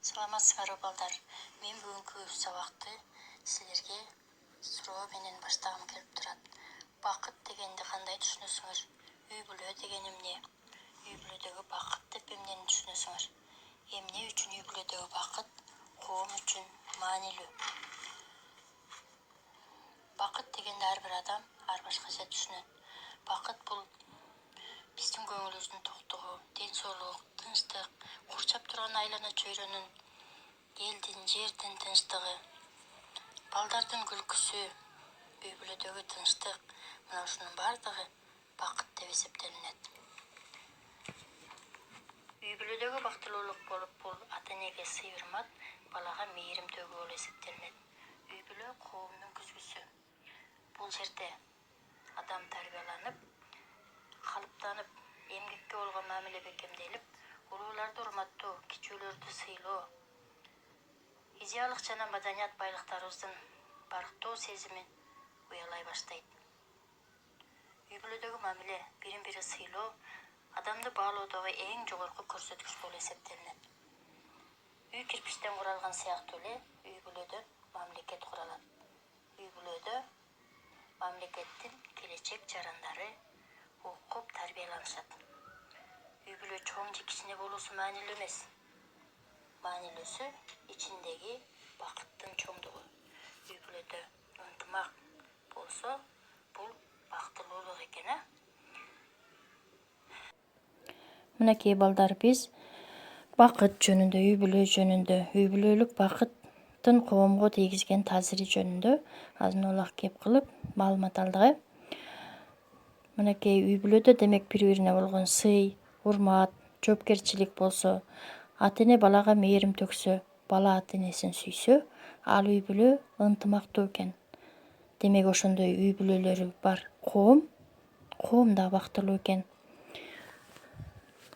Саламатсыңар балдар. Мен бүгүнкү сабакты силерге суроо менен баштагым келип турат. Бакыт дегенди кандай түшүнөсүңөр? Үй бүлө деген эмне? Үй бүлөдөгү бакыт деп эмнени түшүнөсүңөр? Эмне үчүн үй бүлөдөгү бакыт коом үчүн маанилүү? Бакыт дегенди ар бир адам ар башкача түшүнөт. Бакыт бул биздин көңүлүбүздүн токтугу, ден соолук, тынчтык, курчап турган айлана чөйрөнүн, элдин, жердин тынчтыгы, балдардын күлкүсү, үй бүлөдөгү тынчтык, мына ушунун баардыгы бакыт деп эсептелинет. Үй бүлөдөгү бактылуулук болуп, бул ата-энеге сый-урмат, балага мээрим төгүү болуп эсептелинет. Үй бүлө коомдун күзгүсү. Бул жерде адам тарбияланып, калыптанып, эмгекке болгон мамиле бекемделип, улууларды урматтоо, кичүүлөрдү сыйлоо, идеалдык жана маданият байлыктарыбыздын барктоо сезимин уялай баштайт. Үй бүлөдөгү мамиле, бирин бири сыйлоо, адамды баалоодогу эң жогорку көрсөткүч болуп эсептелинет. Үй кирпичтен куралган сыяктуу эле үй бүлөдө мамлекет куралат. Үй бүлөдө мамлекеттин келечек жарандары окуп тарбияланышат. Үй бүлө чоң же кичине болуусу маанилүү эмес. Маанилүүсү ичиндеги бакыттын чоңдугу. Үй бүлөдө ынтымак болсо, бул бактылуулук экен, а? Мынакей балдар, биз бакыт жөнүндө, үй бүлөлүк бакыттын коомго тийгизген таасири жөнүндө азын-аулак кеп кылып маалымат алдык. Мынакей үй бүлөдө демек бири-бирине болгон сый, урмат, жоопкерчилик болсо, ата-эне балага мээрим төксө, бала ата-энесин сүйсө, ал үй бүлө ынтымактуу экен. Демек ошондой үй бүлөлөрү бар коом да бактылуу экен.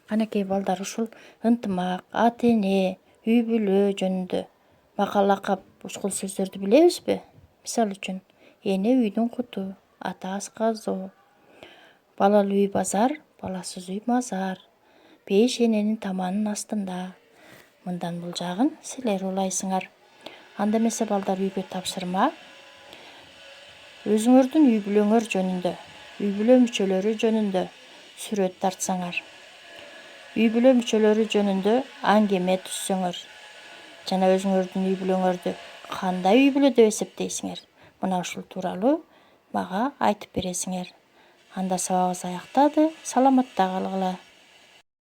Анакей балдар, ушул ынтымак, ата-эне, үй бүлө жөнүндө макал-лакап ушкул сөздөрдү билебизби? Мисалы үчүн, эне үйдүн куту, ата асказоо, балалуу үй базар, баласыз үй мазар, беш эненин таманын астында. Мындан бул жагын силер улайсыңар. Анда эмесе балдар, үйгө тапшырма өзүңөрдүн үй бүлөңөр жөнүндө, үй бүлө мүчөлөрү жөнүндө сүрөт тартсаңар, үй бүлө мүчөлөрү жөнүндө аңгеме түзсөңөр жана өзүңөрдүн үй бүлөңөрдү кандай үй бүлө деп эсептейсиңер, мына ушул тууралуу мага айтып бересиңер. Анда сабагыбыз аяктады. Саламатта калгыла.